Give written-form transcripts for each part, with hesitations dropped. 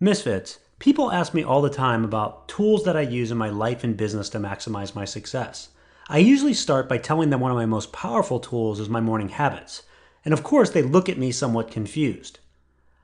Misfits, people ask me all the time about tools that I use in my life and business to maximize my success. I usually start by telling them one of my most powerful tools is my morning habits. And of course, they look at me somewhat confused.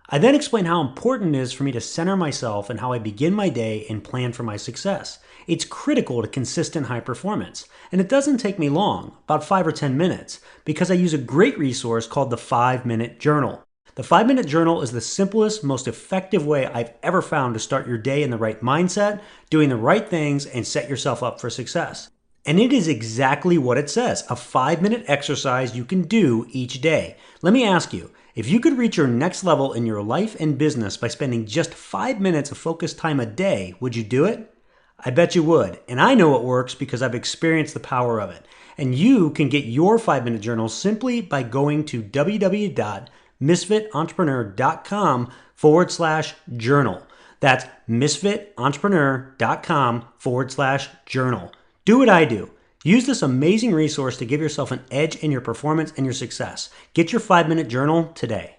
I then explain how important it is for me to center myself and how I begin my day and plan for my success. It's critical to consistent high performance. And it doesn't take me long, about 5 or 10 minutes, because I use a great resource called the 5-Minute Journal. The 5-Minute Journal is the simplest, most effective way I've ever found to start your day in the right mindset, doing the right things, and set yourself up for success. And it is exactly what it says, a 5-minute exercise you can do each day. Let me ask you, if you could reach your next level in your life and business by spending just 5 minutes of focused time a day, would you do it? I bet you would. And I know it works because I've experienced the power of it. And you can get your 5-minute journal simply by going to www.misfitentrepreneur.com/journal. That's misfitentrepreneur.com/journal. Do what I do. Use this amazing resource to give yourself an edge in your performance and your success. Get your 5-minute journal today.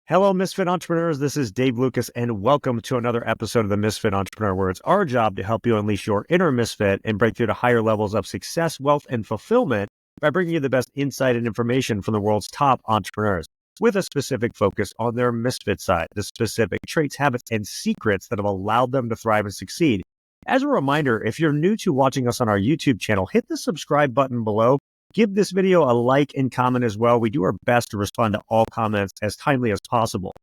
Hello, Misfit Entrepreneurs. This is Dave Lukas, and welcome to another episode of the Misfit Entrepreneur, where it's our job to help you unleash your inner misfit and break through to higher levels of success, wealth, and fulfillment by bringing you the best insight and information from the world's top entrepreneurs, with a specific focus on their misfit side, the specific traits, habits, and secrets that have allowed them to thrive and succeed. As a reminder, if you're new to watching us on our YouTube channel, hit the subscribe button below. Give this video a like and comment as well. We do our best to respond to all comments as timely as possible.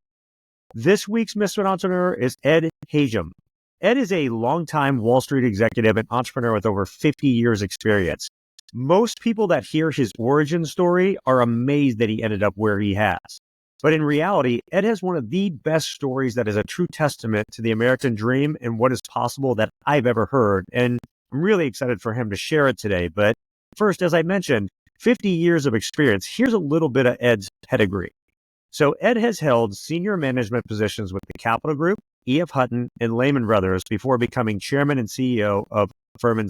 This week's Misfit Entrepreneur is Ed Hajim. Ed is a longtime Wall Street executive and entrepreneur with over 50 years experience. Most people that hear his origin story are amazed that he ended up where he has. But in reality, Ed has one of the best stories that is a true testament to the American dream and what is possible that I've ever heard. And I'm really excited for him to share it today. But first, as I mentioned, 50 years of experience. Here's a little bit of Ed's pedigree. So Ed has held senior management positions with the Capital Group, E.F. Hutton, and Lehman Brothers before becoming chairman and CEO of Orphan.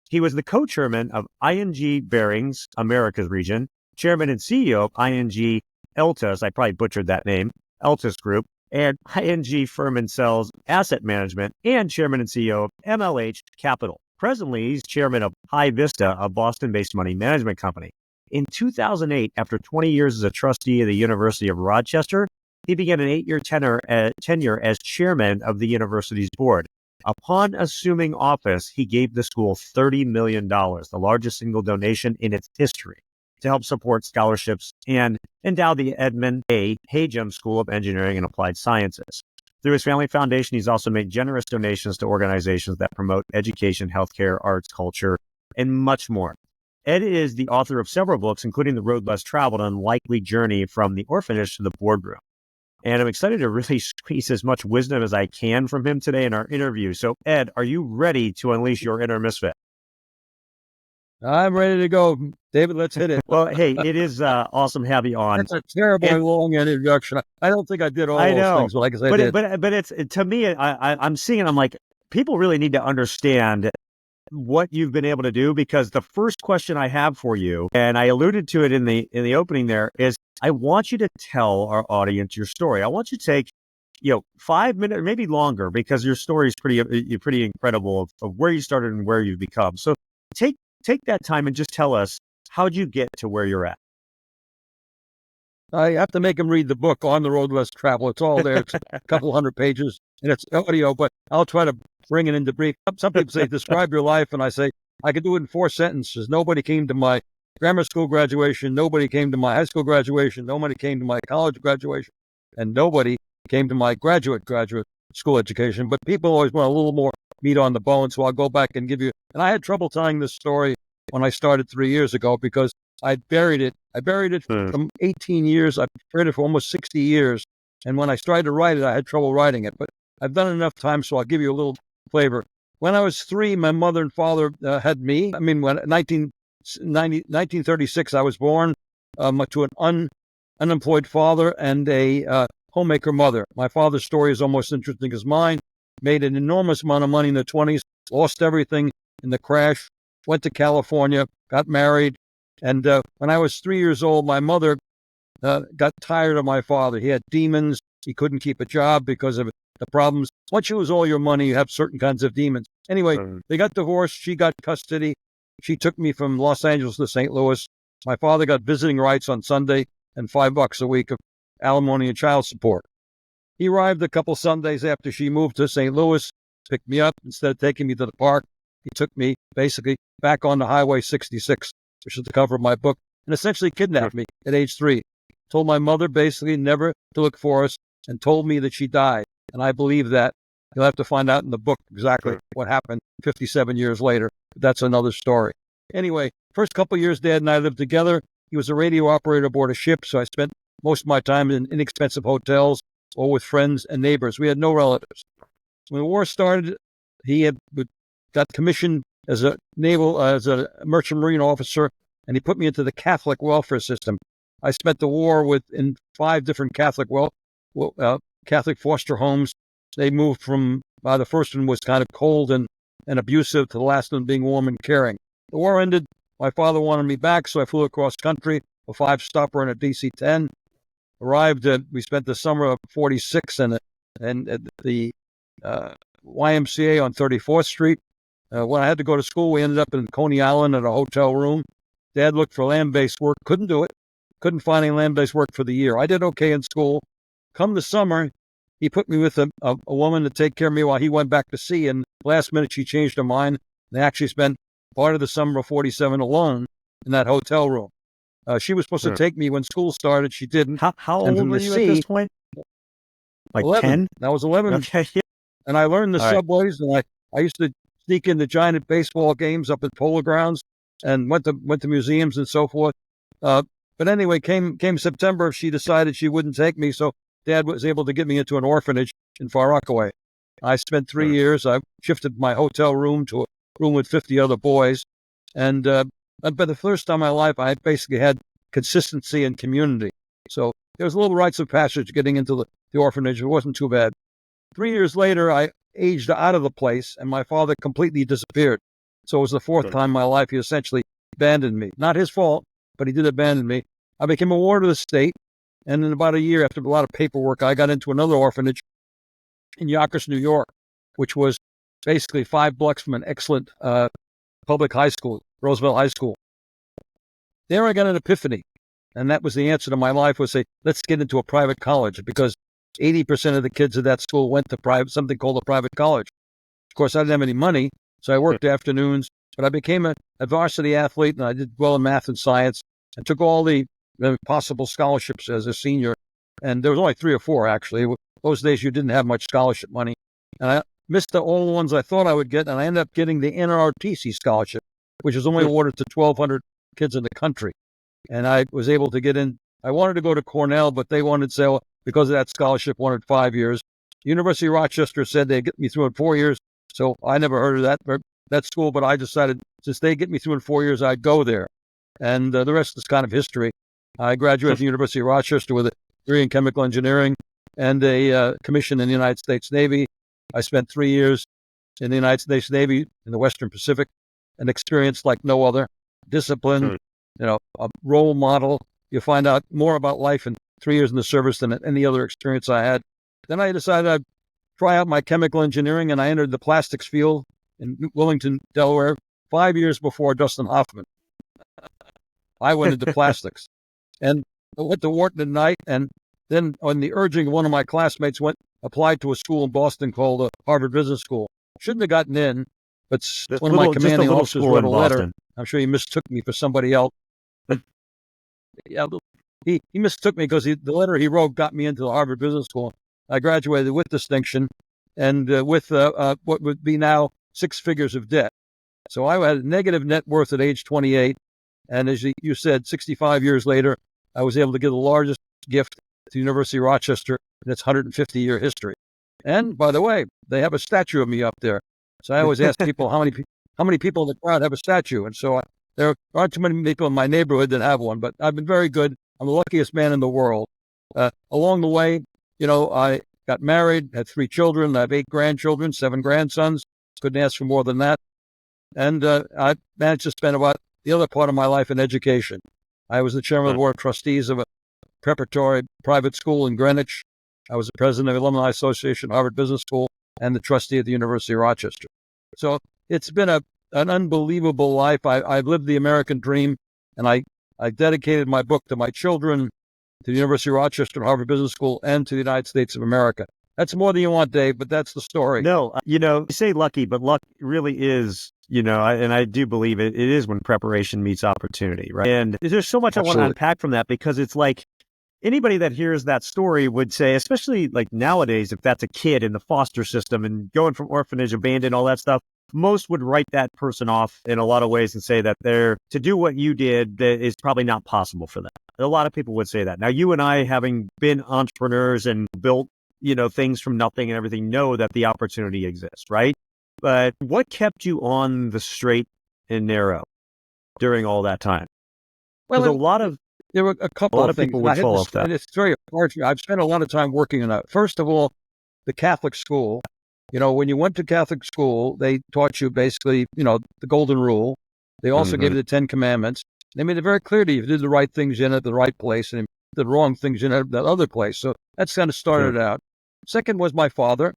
He was the co-chairman of ING Barings, Americas region, chairman and CEO of ING Eltas, I probably butchered that name, Eltas Group, and ING Firm and Cells Asset Management, and chairman and CEO of MLH Capital. Presently, he's chairman of High Vista, a Boston-based money management company. In 2008, after 20 years as a trustee of the University of Rochester, he began an 8-year tenure as chairman of the university's board. Upon assuming office, he gave the school $30 million, the largest single donation in its history, to help support scholarships and endow the Edmund A. Hajim School of Engineering and Applied Sciences. Through his family foundation, he's also made generous donations to organizations that promote education, healthcare, arts, culture, and much more. Ed is the author of several books, including The Road Less Traveled, an unlikely journey from the orphanage to the boardroom. And I'm excited to really squeeze as much wisdom as I can from him today in our interview. So, Ed, are you ready to unleash your inner misfit? I'm ready to go. David, let's hit it. Well, hey, it is awesome to have you on. That's a terribly long introduction. I don't think I did all those things like I did. But it's to me, I'm seeing it. I'm like, people really need to understand what you've been able to do, because the first question I have for you, and I alluded to it in the opening there, is I want you to tell our audience your story. I want you to take 5 minutes, or maybe longer, because your story is pretty incredible of where you started and where you've become. So take that time and just tell us, how'd you get to where you're at? I have to make them read the book, On the Road Less Travel. It's all there. It's a couple hundred pages, and it's audio, but I'll try to bring it into brief. Some people say, describe your life, and I say, I could do it in 4 sentences. Nobody came to my grammar school graduation. Nobody came to my high school graduation. Nobody came to my college graduation. And nobody came to my graduate school education. But people always want a little more meat on the bone, so I'll go back and give you. And I had trouble telling this story when I started 3 years ago, because I buried it. I buried it from 18 years. I buried it for almost 60 years. And when I started to write it, I had trouble writing it. But I've done enough time, so I'll give you a little flavor. When I was 3, my mother and father had me. I mean, when 1936, I was born to an unemployed father and a homemaker mother. My father's story is almost interesting as mine. Made an enormous amount of money in the 20s, lost everything in the crash, went to California, got married. And when I was 3 years old, my mother got tired of my father. He had demons. He couldn't keep a job because of the problems. Once you lose all your money, you have certain kinds of demons. Anyway, they got divorced. She got custody. She took me from Los Angeles to St. Louis. My father got visiting rights on Sunday and $5 a week of alimony and child support. He arrived a couple Sundays after she moved to St. Louis, picked me up. Instead of taking me to the park, he took me basically back on the Highway 66, which is the cover of my book, and essentially kidnapped me at age 3. Told my mother basically never to look for us and told me that she died. And I believe that. You'll have to find out in the book exactly what happened 57 years later. But that's another story. Anyway, first couple of years, Dad and I lived together. He was a radio operator aboard a ship, so I spent most of my time in inexpensive hotels or with friends and neighbors. We had no relatives. When the war started, he got commissioned as a merchant marine officer, and he put me into the Catholic welfare system. I spent the war in 5 different Catholic foster homes. They moved from, the first one was kind of cold and abusive to the last one being warm and caring. The war ended. My father wanted me back, so I flew across country, a 5-stopper and a DC-10. Arrived, we spent the summer of 46 and at the YMCA on 34th Street. When I had to go to school, we ended up in Coney Island at a hotel room. Dad looked for land-based work, couldn't do it. Couldn't find any land-based work for the year. I did okay in school. Come the summer, he put me with a woman to take care of me while he went back to sea, and last minute she changed her mind. They actually spent part of the summer of 47 alone in that hotel room. She was supposed to take me when school started. She didn't. How old were you at this point? Like 11. 10? I was 11. Okay. Yeah. And I learned the subways, and I used to sneak into giant baseball games up at Polo Grounds and went to museums and so forth. But anyway, came September, she decided she wouldn't take me, so Dad was able to get me into an orphanage in Far Rockaway. I spent 3 years. I shifted my hotel room to a room with 50 other boys. And for the first time in my life, I basically had consistency and community. So there was a little rites of passage getting into the orphanage. It wasn't too bad. 3 years later, I aged out of the place, and my father completely disappeared. So it was the 4th time in my life he essentially abandoned me. Not his fault, but he did abandon me. I became a ward of the state, and in about a year, after a lot of paperwork, I got into another orphanage in Yonkers, New York, which was basically 5 blocks from an excellent public high school, Roosevelt High School. There I got an epiphany, and that was the answer to my life, was say, let's get into a private college, because 80% of the kids at that school went to something called a private college. Of course, I didn't have any money, so I worked afternoons, but I became a varsity athlete, and I did well in math and science, and took all the possible scholarships as a senior. And there was only 3 or 4, actually. Those days, you didn't have much scholarship money. And I missed all the ones I thought I would get, and I ended up getting the NRTC scholarship, which is only awarded to 1,200 kids in the country. And I was able to get in. I wanted to go to Cornell, but they wanted to say, because of that scholarship, wanted 5 years. University of Rochester said they'd get me through in 4 years. So I never heard of that school, but I decided since they get me through in 4 years, I'd go there. And the rest is kind of history. I graduated from the University of Rochester with a degree in chemical engineering and a commission in the United States Navy. I spent 3 years in the United States Navy in the Western Pacific, an experience like no other. Discipline, a role model. You find out more about life in 3 years in the service than any other experience I had. Then I decided I'd try out my chemical engineering, and I entered the plastics field in Wilmington, Delaware, 5 years before Dustin Hoffman. I went into plastics. And I went to Wharton at night, and then on the urging of one of my classmates, applied to a school in Boston called Harvard Business School. Shouldn't have gotten in, but one of my commanding officers wrote a letter. I'm sure he mistook me for somebody else. But yeah, he mistook me because the letter he wrote got me into the Harvard Business School. I graduated with distinction and with what would be now 6 figures of debt. So I had a negative net worth at age 28. And as you said, 65 years later, I was able to give the largest gift to the University of Rochester in its 150-year history. And by the way, they have a statue of me up there. So I always ask people how many people in the crowd have a statue. And so there aren't too many people in my neighborhood that have one, but I've been very good. I'm the luckiest man in the world. Along the way, I got married, had 3 children. I have 8 grandchildren, 7 grandsons. Couldn't ask for more than that. And I managed to spend about the other part of my life in education. I was the chairman of the board of trustees of a preparatory private school in Greenwich. I was the president of the Alumni Association, Harvard Business School, and the trustee at the University of Rochester. So it's been an unbelievable life. I've lived the American dream, and I dedicated my book to my children, to the University of Rochester, Harvard Business School, and to the United States of America. That's more than you want, Dave, but that's the story. No, you say lucky, but luck really is, and I do believe it is when preparation meets opportunity, right? And there's so much Absolutely. I want to unpack from that, because it's like anybody that hears that story would say, especially like nowadays, if that's a kid in the foster system and going from orphanage, abandoned, all that stuff, most would write that person off in a lot of ways and say that to do what you did, that is probably not possible for them. A lot of people would say that. Now, you and I, having been entrepreneurs and built things from nothing and everything, know that the opportunity exists, right? But what kept you on the straight and narrow during all that time? Well, there were a couple of things. People would fall off that. And it's very hard. I've spent a lot of time working on that. First of all, the Catholic school. When you went to Catholic school, they taught you basically, the golden rule. They also gave you the 10 Commandments. They made it very clear to you, if you did the right things in at the right place and the wrong things in at that other place. So that's kind of started out. Second was my father.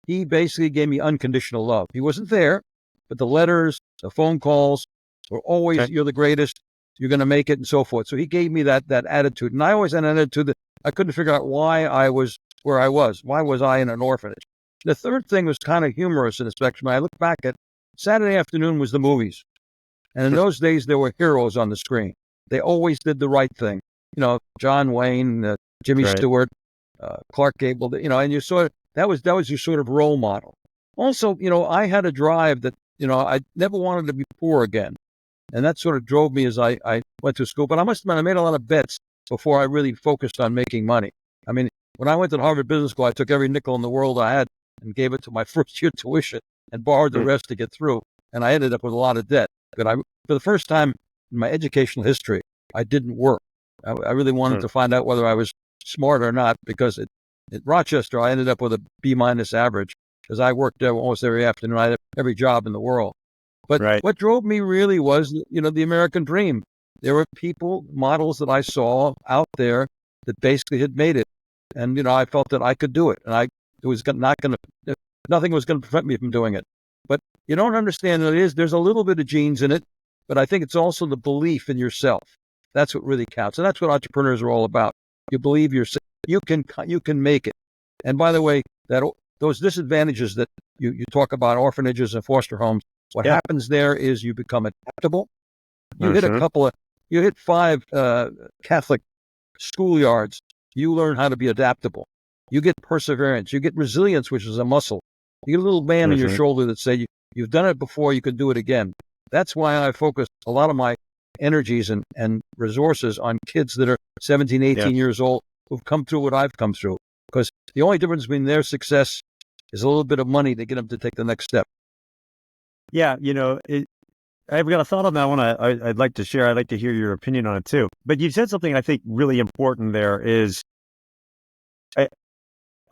He basically gave me unconditional love. He wasn't there, but the letters, the phone calls were always, you're the greatest, you're going to make it, and so forth. So he gave me that attitude. And I always had an attitude that I couldn't figure out why I was where I was. Why was I in an orphanage? The third thing was kind of humorous in the spectrum. I look back at Saturday afternoon was the movies. And in those days, there were heroes on the screen. They always did the right thing. John Wayne, Jimmy Stewart, Clark Gable, and you sort of, that was your sort of role model. Also, I had a drive that, I never wanted to be poor again. And that sort of drove me as I went to school. But I must admit, I made a lot of bets before I really focused on making money. I mean, when I went to Harvard Business School, I took every nickel in the world I had and gave it to my first year tuition and borrowed the rest to get through. And I ended up with a lot of debt. But for the first time in my educational history, I didn't work. I really wanted to find out whether I was smart or not, because at Rochester, I ended up with a B- average, because I worked there almost every afternoon. I had every job in the world. But what drove me really was, the American dream. There were models that I saw out there that basically had made it. And, I felt that I could do it. And nothing was going to prevent me from doing it. But you don't understand that there's a little bit of genes in it, but I think it's also the belief in yourself. That's what really counts. And that's what entrepreneurs are all about. You believe you can make it. And by the way, those disadvantages that you talk about, orphanages and foster homes, what happens there is you become adaptable. You hit 5 Catholic schoolyards. You learn how to be adaptable. You get perseverance. You get resilience, which is a muscle. You get a little man on your shoulder that say, you've done it before, you can do it again. That's why I focus a lot of my energies and resources on kids that are 17, 18 years old who've come through what I've come through. Because the only difference between their success is a little bit of money to get them to take the next step. Yeah, I've got a thought on that one I'd like to share. I'd like to hear your opinion on it too. But you said something I think really important there is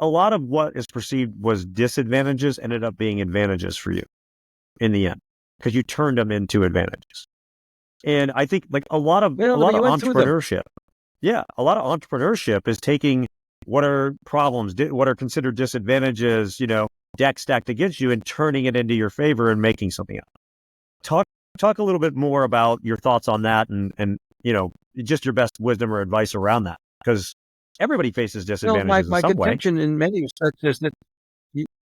a lot of what is perceived was disadvantages ended up being advantages for you in the end, because you turned them into advantages. And I think like a lot of entrepreneurship. Yeah, a lot of entrepreneurship is taking what are problems, what are considered disadvantages, deck stacked against you, and turning it into your favor and making something out. Talk a little bit more about your thoughts on that and just your best wisdom or advice around that, because everybody faces disadvantages my in some way. contention in many respects is that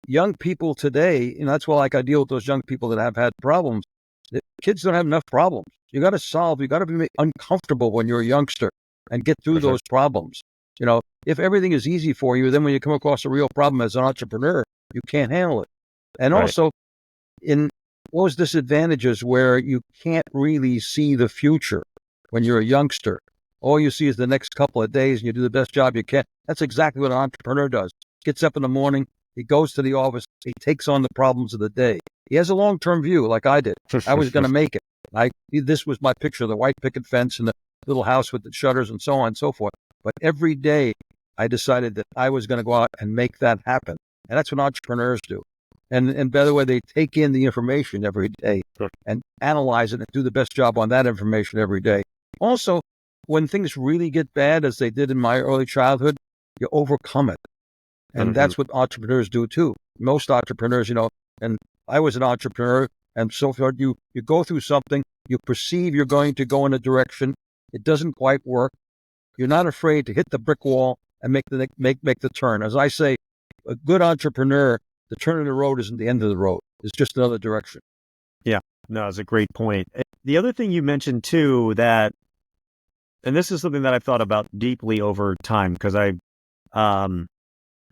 young people today, that's why I deal with those young people that have had problems. Kids don't have enough problems. You got to be uncomfortable when you're a youngster and get through those problems. If everything is easy for you, then when you come across a real problem as an entrepreneur, you can't handle it. And also in those disadvantages where you can't really see the future when you're a youngster, all you see is the next couple of days and you do the best job you can. That's exactly what an entrepreneur does. Gets up in the morning, he goes to the office, he takes on the problems of the day. He has a long-term view like I did. I was going to make it. This was my picture, the white picket fence and the little house with the shutters and so on and so forth. But every day I decided that I was going to go out and make that happen. And that's what entrepreneurs do. And by the way, they take in the information every day and analyze it and do the best job on that information every day. Also, when things really get bad, as they did in my early childhood, you overcome it. And that's what entrepreneurs do too. Most entrepreneurs, and I was an entrepreneur, and so forth. You go through something, you perceive you're going to go in a direction, it doesn't quite work. You're not afraid to hit the brick wall and make the turn. As I say, a good entrepreneur, the turn in the road isn't the end of the road. It's just another direction. Yeah, no, it's a great point. The other thing you mentioned too, and this is something that I've thought about deeply over time, because I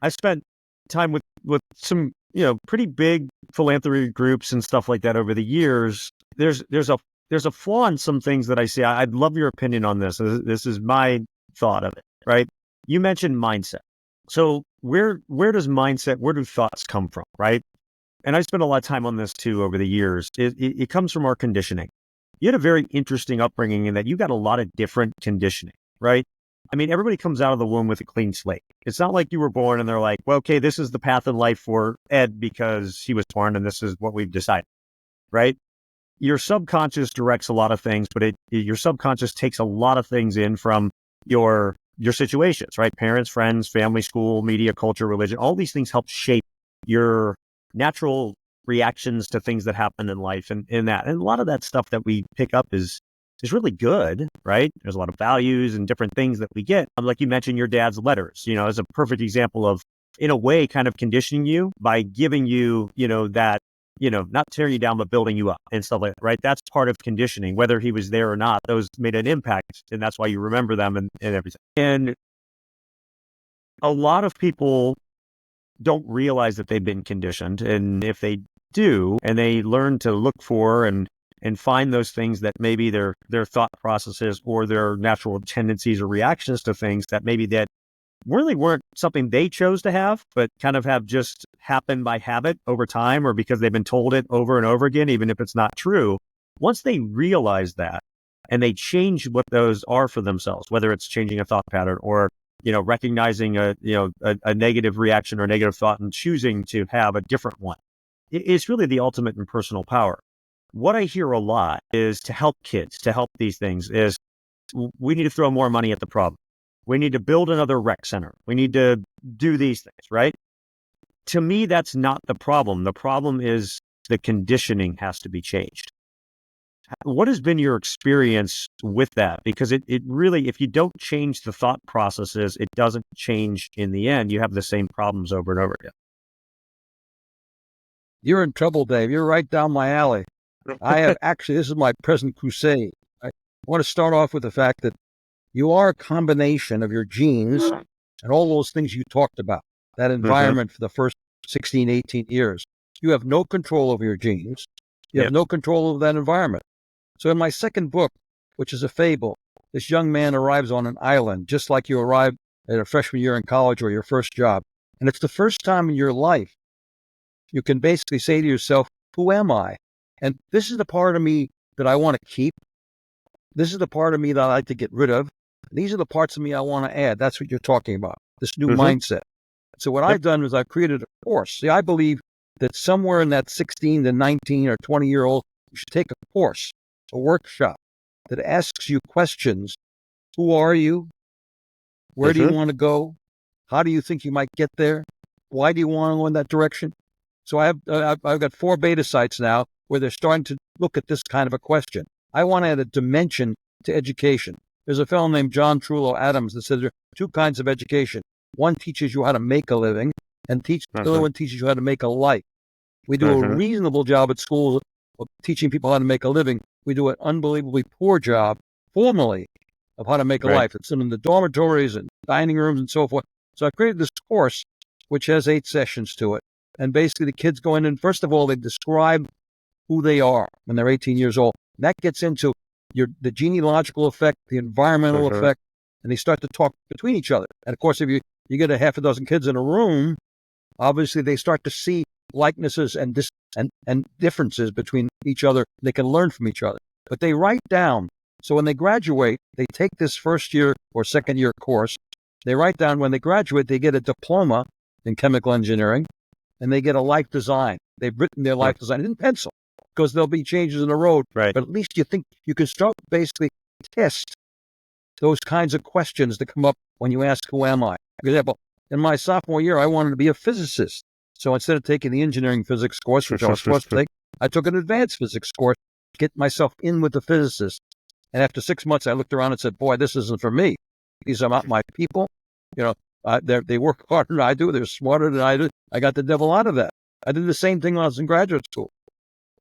spent time with some, pretty big philanthropy groups and stuff like that over the years. There's a flaw in some things that I see. I'd love your opinion on this. This is my thought of it, right? You mentioned mindset. So where does mindset, where do thoughts come from, right? And I spent a lot of time on this too over the years. It comes from our conditioning. You had a very interesting upbringing in that you got a lot of different conditioning, right? I mean, everybody comes out of the womb with a clean slate. It's not like you were born and they're like, well, okay, this is the path in life for Ed because he was born and this is what we've decided, right? Your subconscious directs a lot of things, but your subconscious takes a lot of things in from your situations, right? Parents, friends, family, school, media, culture, religion, all these things help shape your natural reactions to things that happen in life, and a lot of that stuff that we pick up is really good, right? There's a lot of values and different things that we get. Like you mentioned, your dad's letters, is a perfect example of, in a way, kind of conditioning you by giving you, that, not tearing you down, but building you up and stuff like that, right? That's part of conditioning, whether he was there or not. Those made an impact, and that's why you remember them and everything. And a lot of people don't realize that they've been conditioned. And if they do, and they learn to look for and find those things that maybe their thought processes or their natural tendencies or reactions to things that maybe that really weren't something they chose to have, but kind of have just happened by habit over time, or because they've been told it over and over again, even if it's not true. Once they realize that and they change what those are for themselves, whether it's changing a thought pattern or recognizing a negative reaction or negative thought and choosing to have a different one, it's really the ultimate in personal power. What I hear a lot is to help kids, to help these things, is we need to throw more money at the problem. We need to build another rec center. We need to do these things, right? To me, that's not the problem. The problem is the conditioning has to be changed. What has been your experience with that? Because it really, if you don't change the thought processes, it doesn't change in the end. You have the same problems over and over again. You're in trouble, Dave. You're right down my alley. This is my present crusade. I want to start off with the fact that you are a combination of your genes and all those things you talked about, that environment for the first 16, 18 years. You have no control over your genes. You have no control over that environment. So in my second book, which is a fable, this young man arrives on an island, just like you arrived at a freshman year in college or your first job. And it's the first time in your life you can basically say to yourself, who am I? And this is the part of me that I want to keep. This is the part of me that I like to get rid of. These are the parts of me I want to add. That's what you're talking about, this new mindset. So what I've done is I've created a course. See, I believe that somewhere in that 16 to 19 or 20-year-old, you should take a course, a workshop that asks you questions. Who are you? Where do you want to go? How do you think you might get there? Why do you want to go in that direction? So I've got 4 beta sites now where they're starting to look at this kind of a question. I want to add a dimension to education. There's a fellow named John Trullo Adams that says there are 2 kinds of education. One teaches you how to make a living, and the other one teaches you how to make a life. We do a reasonable job at school of teaching people how to make a living. We do an unbelievably poor job formally of how to make a life. It's in the dormitories and dining rooms and so forth. So I created this course, which has 8 sessions to it. And basically the kids go in and first of all, they describe who they are when they're 18 years old. And that gets into the genealogical effect, the environmental effect, and they start to talk between each other. And of course, if you get a half a dozen kids in a room, obviously they start to see likenesses and differences between each other. They can learn from each other. But they write down. So when they graduate, they take this first year or second year course. They write down when they graduate, they get a diploma in chemical engineering, and they get a life design. They've written their life design in pencil because there'll be changes in the road. But at least you think you can start basically test those kinds of questions that come up when you ask, who am I? For example, in my sophomore year, I wanted to be a physicist. So instead of taking the engineering physics course, which I was supposed to take, I took an advanced physics course to get myself in with the physicists. And after 6 months, I looked around and said, boy, this isn't for me. These are not my people. They work harder than I do. They're smarter than I do. I got the devil out of that. I did the same thing when I was in graduate school.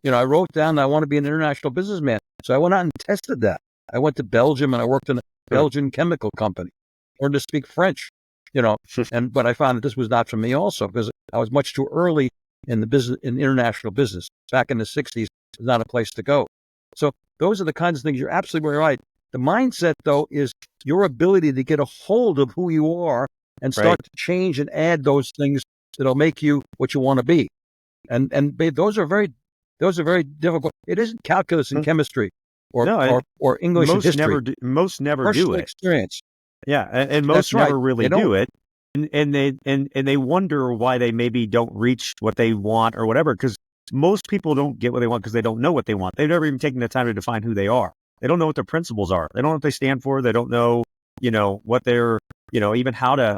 I wrote down I want to be an international businessman. So I went out and tested that. I went to Belgium and I worked in a Belgian chemical company, learned to speak French, but I found that this was not for me also because I was much too early in international business. Back in the 60s, it was not a place to go. So those are the kinds of things. You're absolutely right. The mindset, though, is your ability to get a hold of who you are and start to change and add those things that'll make you what you want to be. And those are very difficult. It isn't calculus and chemistry or English and history. Most never Personal do it. Experience. Yeah, and most never really do it. And they wonder why they maybe don't reach what they want or whatever, because most people don't get what they want because they don't know what they want. They've never even taken the time to define who they are. They don't know what their principles are. They don't know what they stand for. They don't know, what they're, even how to,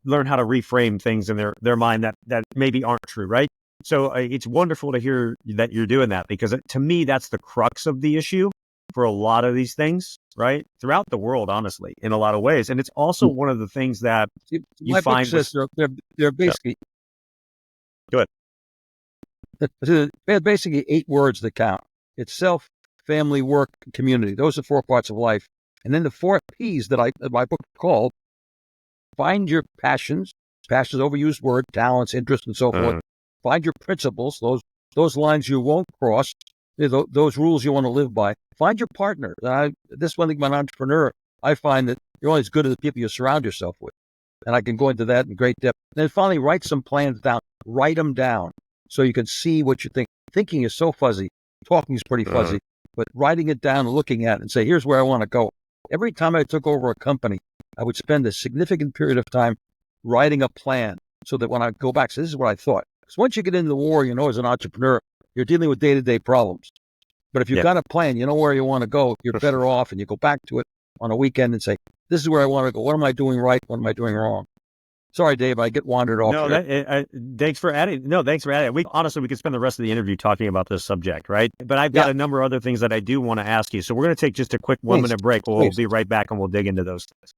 learn how to reframe things in their mind that maybe aren't true, right? So it's wonderful to hear that you're doing that, because to me, that's the crux of the issue for a lot of these things, right? Throughout the world, honestly, in a lot of ways. And it's also one of the things that you find. Book says they're basically. Go ahead. They're basically 8 words that count. It's self, family, work, community. Those are 4 parts of life. And then the 4 P's that my book called: find your passions, overused word, talents, interests, and so forth. Find your principles, those lines you won't cross, those rules you want to live by. Find your partner. This one thing about an entrepreneur, I find that you're only as good as the people you surround yourself with. And I can go into that in great depth. And then finally, write some plans down. Write them down so you can see what you think. Thinking is so fuzzy. Talking is pretty fuzzy. But writing it down and looking at it and say, here's where I want to go. Every time I took over a company, I would spend a significant period of time writing a plan so that when I go back, so this is what I thought. Because once you get into the war, as an entrepreneur, you're dealing with day-to-day problems. But if you've got a plan, you know where you want to go, you're better off, and you go back to it on a weekend and say, this is where I want to go. What am I doing right? What am I doing wrong? Sorry, Dave, I get wandered off here. Thanks for adding. No, thanks for adding. We could spend the rest of the interview talking about this subject, right? But I've got a number of other things that I do want to ask you. So we're going to take just a quick 1-minute break. We'll be right back and we'll dig into those things.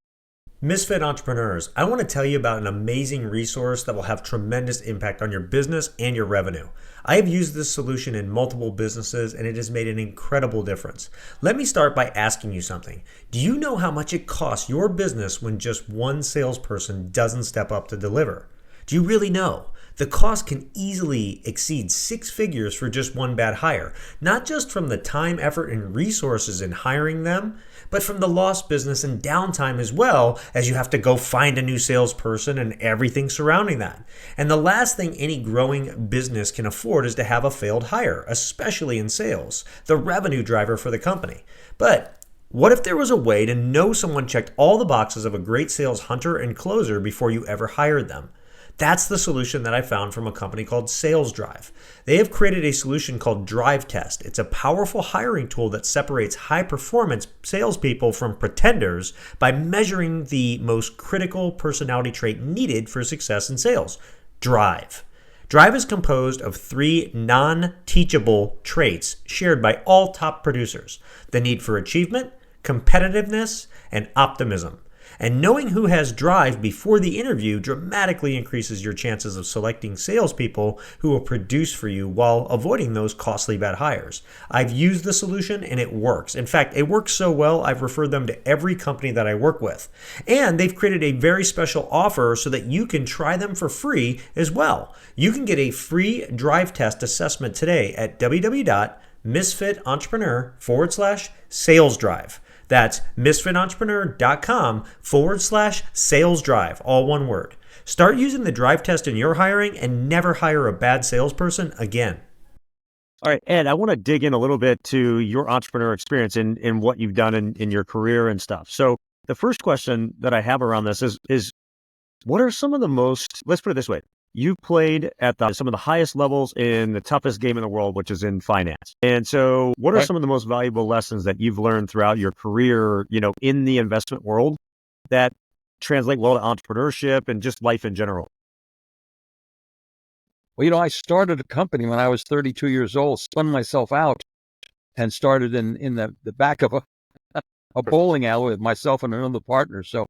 Misfit Entrepreneurs, I want to tell you about an amazing resource that will have tremendous impact on your business and your revenue. I have used this solution in multiple businesses and it has made an incredible difference. Let me start by asking you something. Do you know how much it costs your business when just one salesperson doesn't step up to deliver? Do you really know? The cost can easily exceed 6 figures for just one bad hire, not just from the time, effort, and resources in hiring them, but from the lost business and downtime as well, as you have to go find a new salesperson and everything surrounding that. And the last thing any growing business can afford is to have a failed hire, especially in sales, the revenue driver for the company. But what if there was a way to know someone checked all the boxes of a great sales hunter and closer before you ever hired them? That's the solution that I found from a company called Sales Drive. They have created a solution called Drive Test. It's a powerful hiring tool that separates high-performance salespeople from pretenders by measuring the most critical personality trait needed for success in sales: drive. Drive is composed of 3 non-teachable traits shared by all top producers: the need for achievement, competitiveness, and optimism. And knowing who has drive before the interview dramatically increases your chances of selecting salespeople who will produce for you while avoiding those costly bad hires. I've used the solution and it works. In fact, it works so well, I've referred them to every company that I work with. And they've created a very special offer so that you can try them for free as well. You can get a free drive test assessment today at www.misfitentrepreneur.com/sales drive. That's misfitentrepreneur.com/sales drive, all one word. Start using the drive test in your hiring and never hire a bad salesperson again. All right, Ed, I want to dig in a little bit to your entrepreneur experience and what you've done in your career and stuff. So the first question that I have around this is what are some of the most, let's put it this way, you played at some of the highest levels in the toughest game in the world, which is in finance. And so what are some of the most valuable lessons that you've learned throughout your career, in the investment world that translate well to entrepreneurship and just life in general? Well, I started a company when I was 32 years old, spun myself out, and started in the back of a bowling alley with myself and another partner. So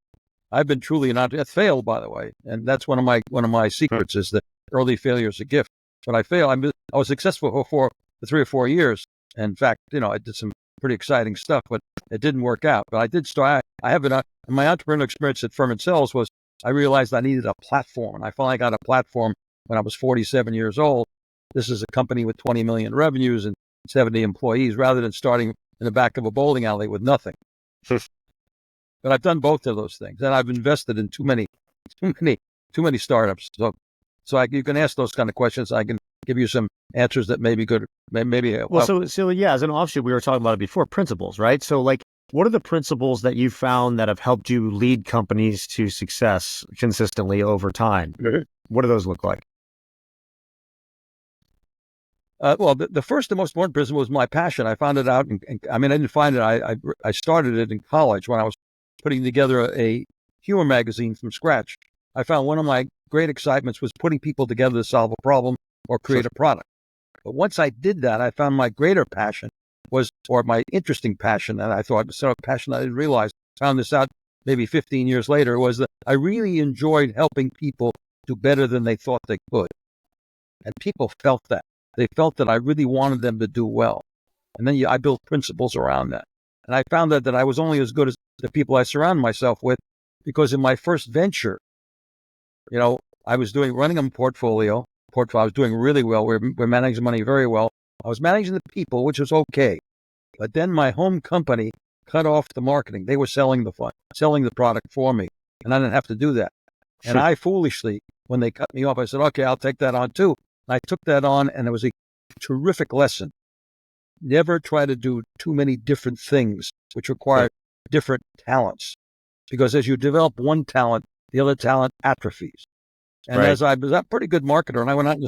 I've been truly an entrepreneur. I failed, by the way, and that's one of my secrets is that early failure is a gift. But I failed. I was successful for 3 or 4 years. In fact, I did some pretty exciting stuff, but it didn't work out. But I did start. I have been my entrepreneurial experience at Firm and Sales was I realized I needed a platform, and I finally got a platform when I was 47 years old. This is a company with 20 million revenues and 70 employees, rather than starting in the back of a bowling alley with nothing. But I've done both of those things, and I've invested in too many startups. So you can ask those kind of questions. I can give you some answers that may be good. So yeah, as an offshoot, we were talking about it before, principles, right? So what are the principles that you found that have helped you lead companies to success consistently over time? What do those look like? Well, the first and most important principle was my passion. I found it out. I didn't find it. I started it in college when I was putting together a humor magazine from scratch. I found one of my great excitements was putting people together to solve a problem or create a product. But once I did that, I found my greater passion or my interesting passion, and I thought sort of passion I didn't realize, found this out maybe 15 years later, was that I really enjoyed helping people do better than they thought they could. And people felt that. They felt that I really wanted them to do well. And then I built principles around that. And I found that I was only as good as the people I surround myself with, because in my first venture, I was running a portfolio. I was doing really well. We're managing money very well. I was managing the people, which was okay. But then my home company cut off the marketing. They were selling the product for me, and I didn't have to do that. And I foolishly, when they cut me off, I said, okay, I'll take that on too. And I took that on, and it was a terrific lesson. Never try to do too many different things, which require different talents. Because as you develop one talent, the other talent atrophies. And as I was a pretty good marketer, and I went out and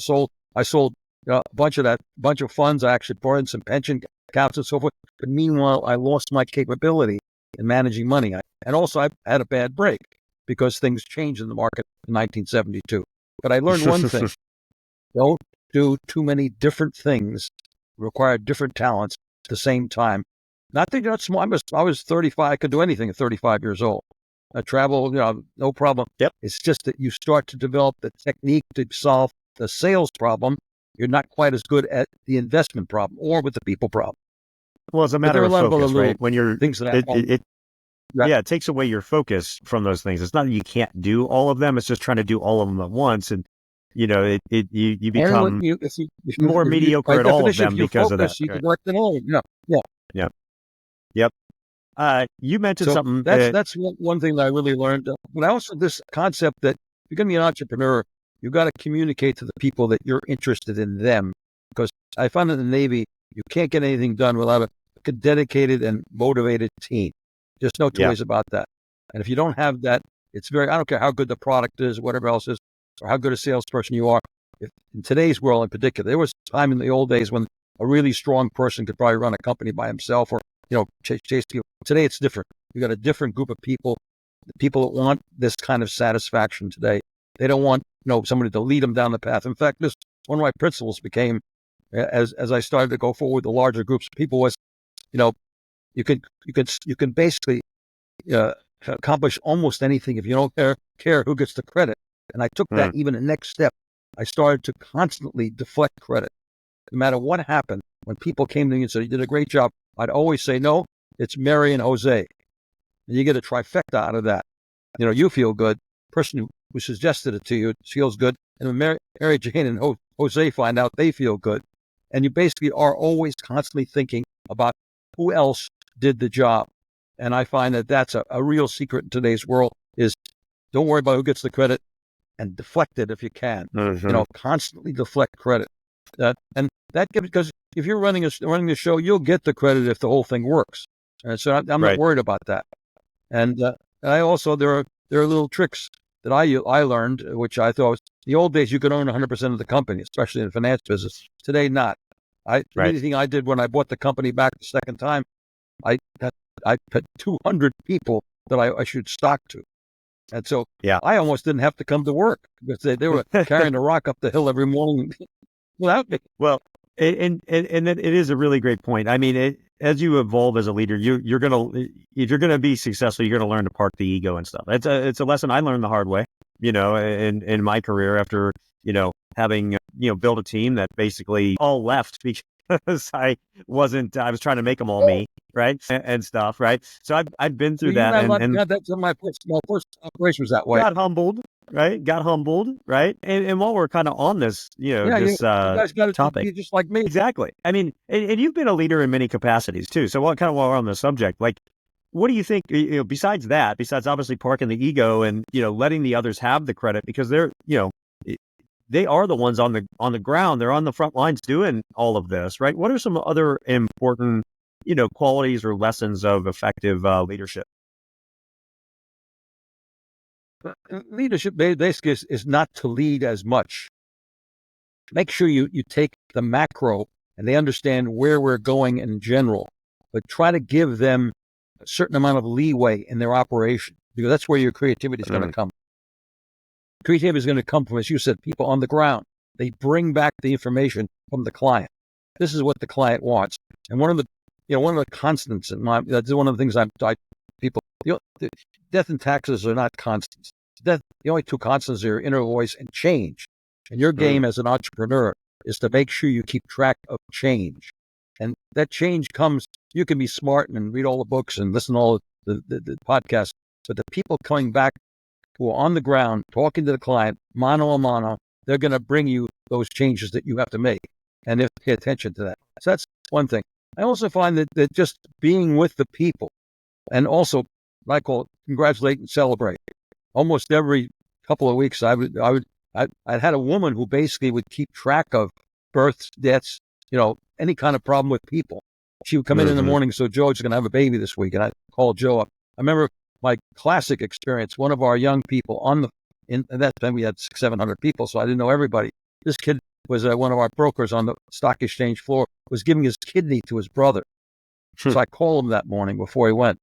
I sold a bunch of funds. I actually brought in some pension accounts and so forth. But meanwhile, I lost my capability in managing money. And also, I had a bad break because things changed in the market in 1972. But I learned one thing. Don't do too many different things, require different talents at the same time. Not that you're not small. I was 35. I could do anything at 35 years old. I travel, no problem. Yep. It's just that you start to develop the technique to solve the sales problem. You're not quite as good at the investment problem or with the people problem. Well, it's a matter of focus, right? When you're things that it takes away your focus from those things. It's not that you can't do all of them. It's just trying to do all of them at once. And, you become more mediocre at all of them because of that. You can work them all. Yeah. Yep. You mentioned something. That's one thing that I really learned. But also this concept that if you're going to be an entrepreneur, you got to communicate to the people that you're interested in them. Because I found in the Navy, you can't get anything done without a dedicated and motivated team. There's no two ways about that. And if you don't have that, I don't care how good the product is, whatever else is, or how good a salesperson you are. In today's world in particular, there was a time in the old days when a really strong person could probably run a company by himself or, chase people. Today, it's different. You got a different group of people, the people that want this kind of satisfaction today. They don't want, somebody to lead them down the path. In fact, this one of my principles became, as I started to go forward with the larger groups of people, was, you can basically accomplish almost anything if you don't care who gets the credit. And I took that even the next step. I started to constantly deflect credit. No matter what happened, when people came to me and said, you did a great job, I'd always say, no, it's Mary and Jose. And you get a trifecta out of that. You feel good. The person who suggested it to you feels good. And when Mary Jane and Jose find out, they feel good. And you basically are always constantly thinking about who else did the job. And I find that that's a real secret in today's world is don't worry about who gets the credit and deflect it if you can. Constantly deflect credit. And that gives, because if you're running the show, you'll get the credit if the whole thing works. And so I'm not worried about that. And I also, there are little tricks that I learned, which I thought The old days, you could own 100% of the company, especially in the finance business. Today, not. The thing I did when I bought the company back the second time, I put 200 people that I issued stock to. And so I almost didn't have to come to work because they were carrying the rock up the hill every morning without me. Well, and it is a really great point. I mean, as you evolve as a leader, if you're gonna be successful, you're gonna learn to park the ego and stuff. It's a lesson I learned the hard way, in my career after having built a team that basically all left because I was trying to make them all me, right, and stuff, right. So I've been through that, and that's my first operation was that way. Got humbled, right? And while we're kind of on this, you guys got topic, be just like me. Exactly. I mean, and you've been a leader in many capacities too. So while we're on the subject, like, what do you think, besides obviously parking the ego and, letting the others have the credit because they are the ones on the ground. They're on the front lines doing all of this, right? What are some other important, qualities or lessons of effective leadership? Leadership basically is not to lead as much. Make sure you take the macro and they understand where we're going in general, but try to give them a certain amount of leeway in their operation because that's where your creativity is going to come. Creativity is going to come from, as you said, people on the ground. They bring back the information from the client. This is what the client wants. And one of the constants in that's one of the things people, death and taxes are not constants. The only two constants are inner voice and change. And your game as an entrepreneur is to make sure you keep track of change. And that change comes, you can be smart and read all the books and listen to all the podcasts, but the people coming back who are on the ground, talking to the client, mano a mano, they're going to bring you those changes that you have to make. And they have to pay attention to that. So that's one thing. I also find that just being with the people and also, I call it congratulate and celebrate. Almost every couple of weeks, I had a woman who basically would keep track of births, deaths, any kind of problem with people. She would come in the morning, so Joe's going to have a baby this week, and I called Joe up. I remember my classic experience. One of our young people at that time we had 600-700 people, so I didn't know everybody. This kid was one of our brokers on the stock exchange floor, was giving his kidney to his brother. So I called him that morning before he went.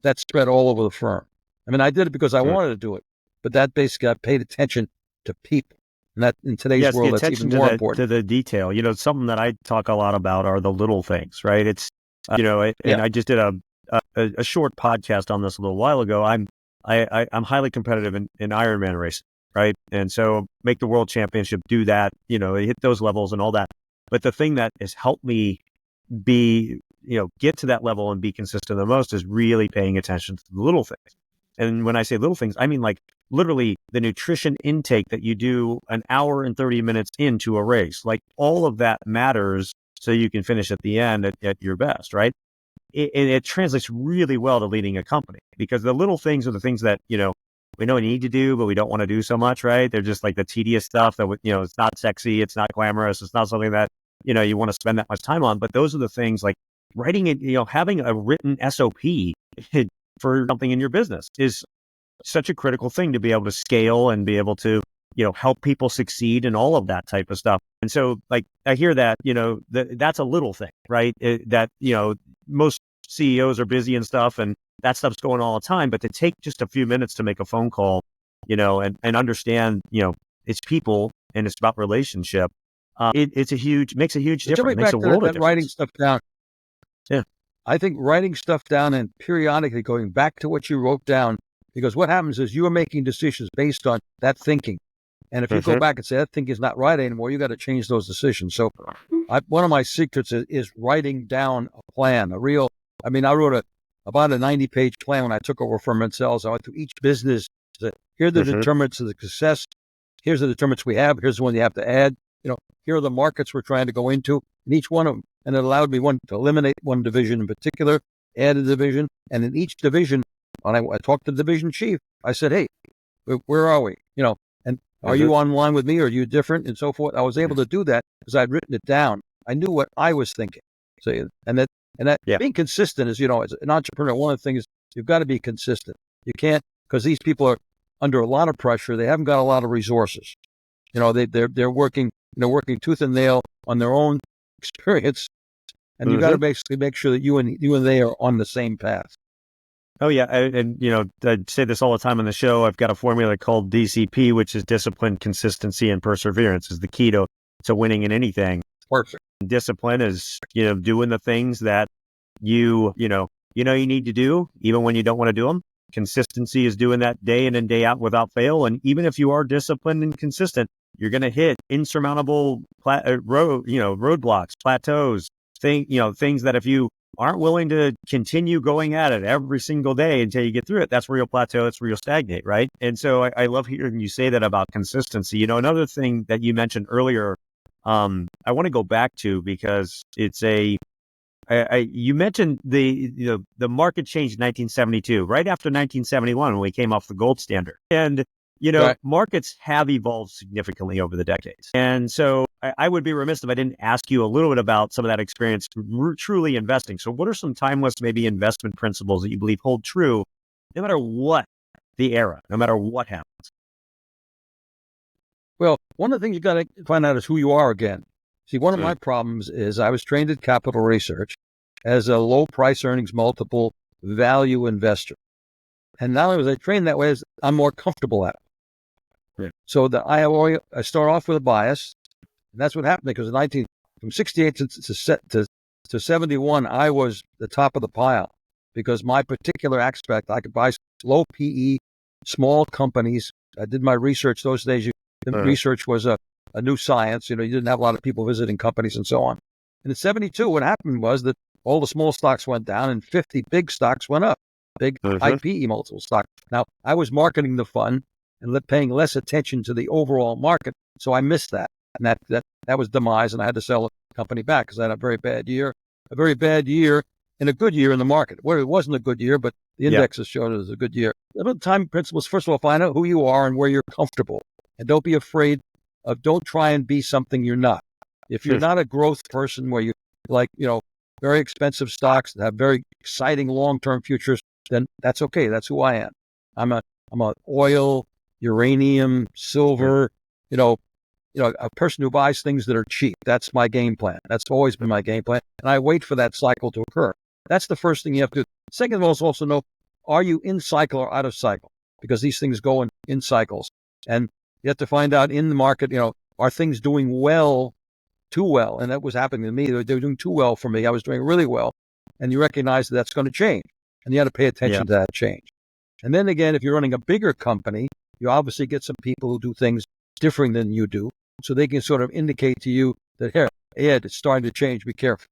That spread all over the firm. I mean, I did it because I wanted to do it, but that basically I paid attention to people. And that in today's world, that's even more important. To the detail. Something that I talk a lot about are the little things, right? It's, and I just did a short podcast on this a little while ago. I'm highly competitive in Ironman racing, right? And so make the world championship, do that, hit those levels and all that. But the thing that has helped me get to that level and be consistent the most is really paying attention to the little things. And when I say little things, I mean like literally the nutrition intake that you do an hour and 30 minutes into a race. Like all of that matters so you can finish at the end at your best, right? It translates really well to leading a company because the little things are the things that, we know we need to do, but we don't want to do so much, right? They're just like the tedious stuff that, it's not sexy, it's not glamorous, it's not something that, you want to spend that much time on. But those are the things like writing it, having a written SOP for something in your business is such a critical thing to be able to scale and be able to, help people succeed and all of that type of stuff. And so like, I hear that, that's a little thing, right? That, most CEOs are busy and stuff and that stuff's going on all the time, but to take just a few minutes to make a phone call, and understand, it's people and it's about relationship. Makes a huge difference. It makes a world of difference. Writing stuff down. Yeah. I think writing stuff down and periodically going back to what you wrote down, because what happens is you are making decisions based on that thinking. And if you go back and say that thinking is not right anymore, you got to change those decisions. So one of my secrets is writing down a plan, I wrote about a 90-page plan when I took over from Mansell's. I went through each business. Said, here are the determinants of the success. Here's the determinants we have. Here's the one you have to add. Here are the markets we're trying to go into, and each one of them. And it allowed me to eliminate one division in particular, add a division. And in each division, when I talked to the division chief, I said, hey, where are we? And are you online with me? Or are you different? And so forth. I was able to do that because I'd written it down. I knew what I was thinking. So, being consistent is, as an entrepreneur, one of the things is you've got to be consistent. You can't, because these people are under a lot of pressure. They haven't got a lot of resources. They're working tooth and nail on their own experience, and you got to basically make sure that you and they are on the same path. Oh yeah, I say this all the time on the show. I've got a formula called DCP, which is discipline, consistency, and perseverance is the key to winning in anything. Perfect. Discipline is doing the things that you need to do even when you don't want to do them. Consistency is doing that day in and day out without fail. And even if you are disciplined and consistent, you're going to hit insurmountable roadblocks, plateaus, things that if you aren't willing to continue going at it every single day until you get through it, that's where you'll plateau. That's where you'll stagnate, right? And so I love hearing you say that about consistency. Another thing that you mentioned earlier, I want to go back to because it's you mentioned the market changed in 1972, right after 1971 when we came off the gold standard. And Right. markets have evolved significantly over the decades. And so I would be remiss if I didn't ask you a little bit about some of that experience truly investing. So what are some timeless, maybe investment principles that you believe hold true no matter what the era, no matter what happens? Well, one of the things you got to find out is who you are again. See, one of my problems is I was trained at Capital Research as a low price earnings multiple value investor. And not only was I trained that way, I'm more comfortable at it. Yeah. So I start off with a bias, and that's what happened because from 68 to 71, I was the top of the pile because my particular aspect, I could buy low PE, small companies. I did my research those days. Research was a new science. You didn't have a lot of people visiting companies and so on. And in 72, what happened was that all the small stocks went down and 50 big stocks went up, big high PE multiple stocks. Now, I was marketing the fund and paying less attention to the overall market, so I missed that. And that was demise, and I had to sell the company back because I had a very bad year and a good year in the market. Well, it wasn't a good year, but the indexes showed it was a good year. The time principles, first of all, find out who you are and where you're comfortable. And don't be afraid don't try and be something you're not. If you're not a growth person where you like, very expensive stocks that have very exciting long-term futures, then that's okay. That's who I am. I'm a oil, uranium, silver, a person who buys things that are cheap. That's my game plan. That's always been my game plan. And I wait for that cycle to occur. That's the first thing you have to do. Second of all, is also know, are you in cycle or out of cycle? Because these things go in cycles. And you have to find out in the market, are things doing well, too well? And that was happening to me. They were doing too well for me. I was doing really well. And you recognize that's going to change. And you have to pay attention to that change. And then again, if you're running a bigger company, you obviously get some people who do things different than you do. So they can sort of indicate to you that, here, Ed, it's starting to change. Be careful.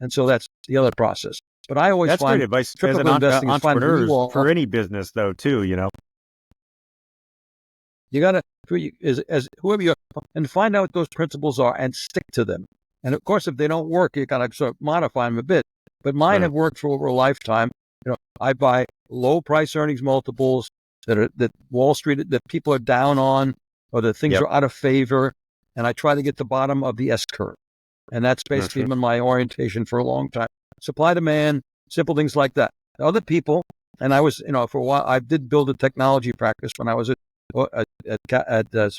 And so that's the other process. But I always find great advice as an entrepreneur for any business, though, too, You got to, as whoever you are, and find out what those principles are and stick to them. And of course, if they don't work, you got to sort of modify them a bit. But mine have worked for over a lifetime. I buy low price earnings multiples that Wall Street, that people are down on, or that things are out of favor. And I try to get the bottom of the S curve. And that's basically been my orientation for a long time. Supply, demand, simple things like that. Other people, and I was, for a while, I did build a technology practice when I was at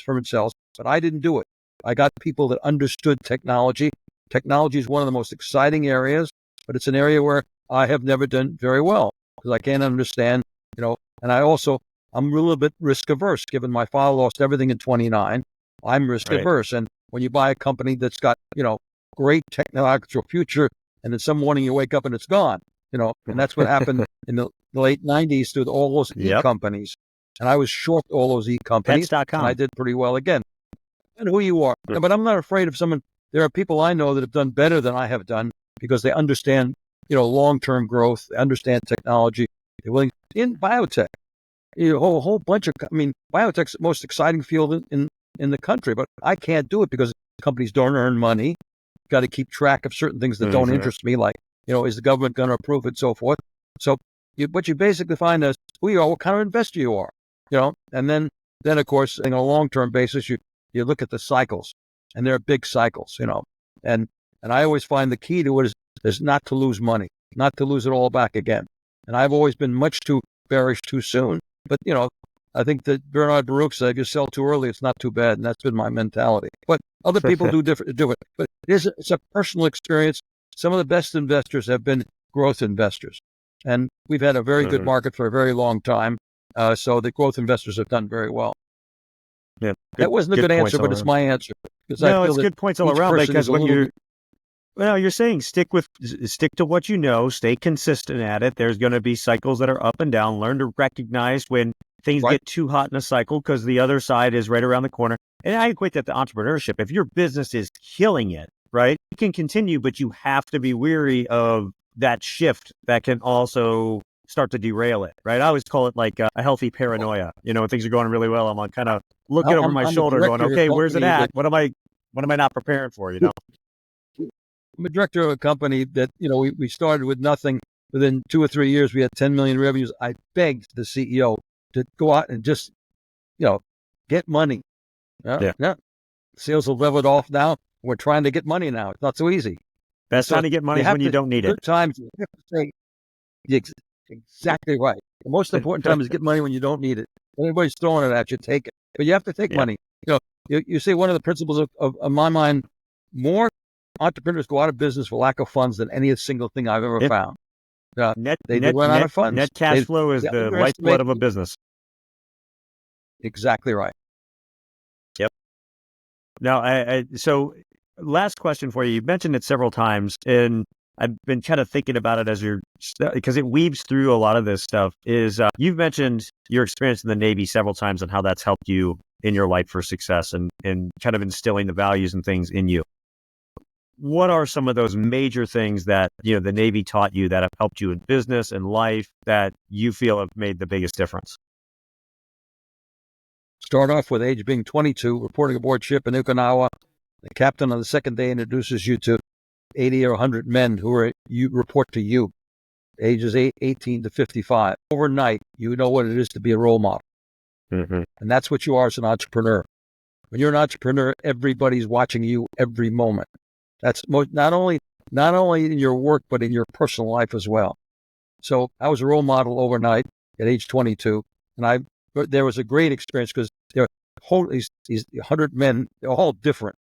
Firm Cells, but I didn't do it. I got people that understood technology. Technology is one of the most exciting areas, but it's an area where I have never done very well because I can't understand, and I'm a little bit risk averse given my father lost everything in 29. I'm risk averse. And when you buy a company that's got, great technological future, and then some morning you wake up and it's gone, and that's what happened in the late 90s to all those e-companies. And I was short all those e-companies, and I did pretty well again. And who you are. But I'm not afraid of someone. There are people I know that have done better than I have done because they understand, long-term growth. They understand technology. They're willing. In biotech, a whole bunch of, biotech's the most exciting field in the country, but I can't do it because companies don't earn money. You've got to keep track of certain things that don't interest me, like, is the government going to approve it, so forth. So what you basically find is who you are, what kind of investor you are. And then of course, on a long-term basis, you look at the cycles, and there are big cycles, and I always find the key to it is not to lose money, not to lose it all back again. And I've always been much too bearish too soon, but I think that Bernard Baruch said, if you sell too early, it's not too bad. And that's been my mentality. But other people do it. But it's a personal experience. Some of the best investors have been growth investors. And we've had a very good market for a very long time. So the growth investors have done very well. Yeah, that wasn't a good answer, but it's my answer. No, it's good points all around, because when you're saying stick to what you know, stay consistent at it. There's going to be cycles that are up and down. Learn to recognize when things get too hot in a cycle, because the other side is right around the corner. And I equate that to entrepreneurship. If your business is killing it, right, you can continue, but you have to be weary of that shift that can also start to derail it, right? I always call it like a healthy paranoia. When things are going really well, I'm kind of looking over my shoulder going, okay, where's it at? What am I not preparing for, I'm a director of a company that, we started with nothing. Within 2 or 3 years, we had 10 million revenues. I begged the CEO to go out and just, get money. Yeah. Sales have leveled off now. We're trying to get money now. It's not so easy. Best time to get money is when you don't need it. Good times, you have to say, exactly right. The most important time is get money when you don't need it. When everybody's throwing it at you, take it. But you have to take money. You see, one of the principles of my mind, more entrepreneurs go out of business for lack of funds than any single thing I've ever found. They run out of funds. Net cash flow is the lifeblood of a business. Exactly right. Yep. Now, so last question for you. You mentioned it several times, and I've been kind of thinking about it because it weaves through a lot of this stuff. You've mentioned your experience in the Navy several times and how that's helped you in your life for success and kind of instilling the values and things in you. What are some of those major things that, the Navy taught you that have helped you in business and life that you feel have made the biggest difference? Start off with age being 22, reporting aboard ship in Okinawa. The captain on the second day introduces you to 80 or 100 men who report to you, ages 18 to 55. Overnight, you know what it is to be a role model. And that's what you are as an entrepreneur. When you're an entrepreneur, everybody's watching you every moment. That's not only in your work, but in your personal life as well. So I was a role model overnight at age 22, and there was a great experience because these 100 men, they're all different,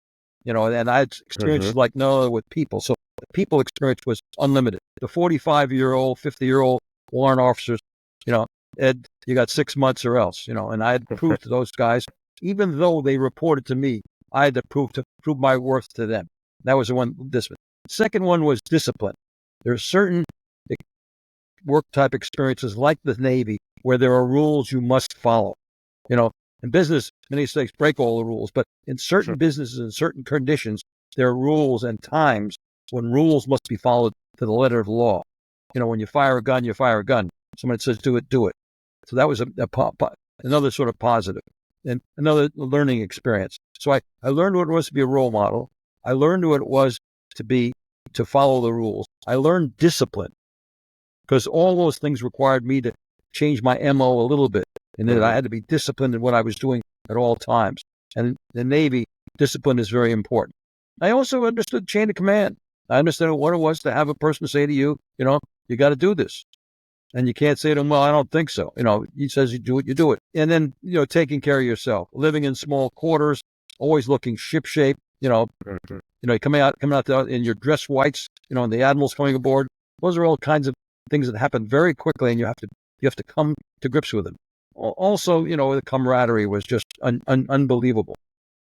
and I had experiences like no other with people. So the people experience was unlimited. The 45-year-old, 50-year-old warrant officers, Ed, you got 6 months or else, and I had proved to those guys, even though they reported to me, I had to prove my worth to them. That was the one. The second one was discipline. There are certain work type experiences like the Navy where there are rules you must follow. In business, many states break all the rules, but in certain businesses and certain conditions, there are rules and times when rules must be followed to the letter of law. When you fire a gun, you fire a gun. Somebody says, do it, do it. So that was another sort of positive and another learning experience. So I learned what it was to be a role model. I learned what it was to follow the rules. I learned discipline because all those things required me to change my MO a little bit, and that I had to be disciplined in what I was doing at all times. And in the Navy, discipline is very important. I also understood chain of command. I understood what it was to have a person say to you, you got to do this. And you can't say to him, well, I don't think so. He says you do it, you do it. And then, taking care of yourself, living in small quarters, always looking shipshape. Coming out in your dress whites, and the admirals coming aboard. Those are all kinds of things that happen very quickly, and you have to come to grips with them. Also, the camaraderie was just unbelievable.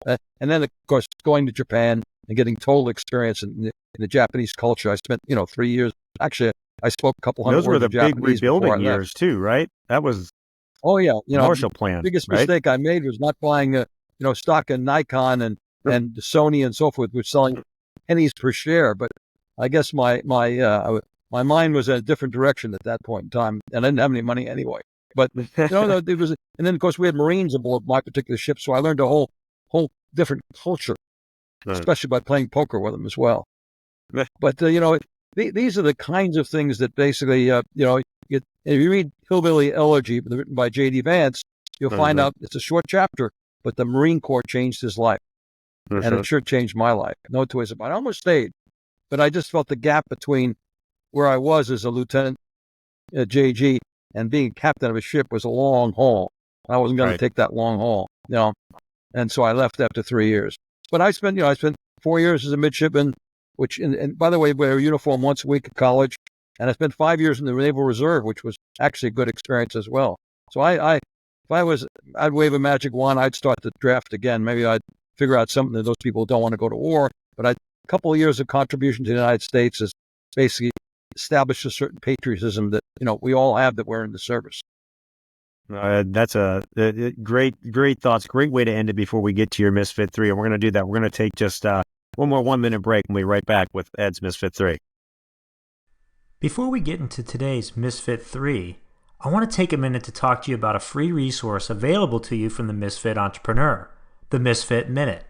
And then, of course, going to Japan and getting total experience in the Japanese culture. I spent, 3 years. Actually, I spoke a couple hundred words of Japanese. Those were the big rebuilding years too, right? That was Marshall Plan. The biggest mistake I made was not buying stock in Nikon and Sony and so forth, which selling pennies per share. But I guess my mind was in a different direction at that point in time, and I didn't have any money anyway. But it was, and then of course we had Marines aboard my particular ship, so I learned a whole different culture, especially by playing poker with them as well. But these are the kinds of things that basically if you read Hillbilly Elegy, written by J.D. Vance, you'll find out it's a short chapter, but the Marine Corps changed his life. And it sure changed my life. No two ways about it. I almost stayed, but I just felt the gap between where I was as a lieutenant at JG and being captain of a ship was a long haul. I wasn't going to Right. take that long haul, and so I left after 3 years. But I spent 4 years as a midshipman, which, and by the way, wear a uniform once a week at college, and I spent 5 years in the Naval Reserve, which was actually a good experience as well. So I'd wave a magic wand, I'd start the draft again. Maybe I'd figure out something that those people don't want to go to war, but a couple of years of contribution to the United States has basically established a certain patriotism that, we all have that we're in the service. That's a great thoughts. Great way to end it before we get to your Misfit 3. And we're going to do that. We're going to take just one more 1-minute break and we'll be right back with Ed's Misfit 3. Before we get into today's Misfit 3, I want to take a minute to talk to you about a free resource available to you from the Misfit Entrepreneur, the Misfit Minute.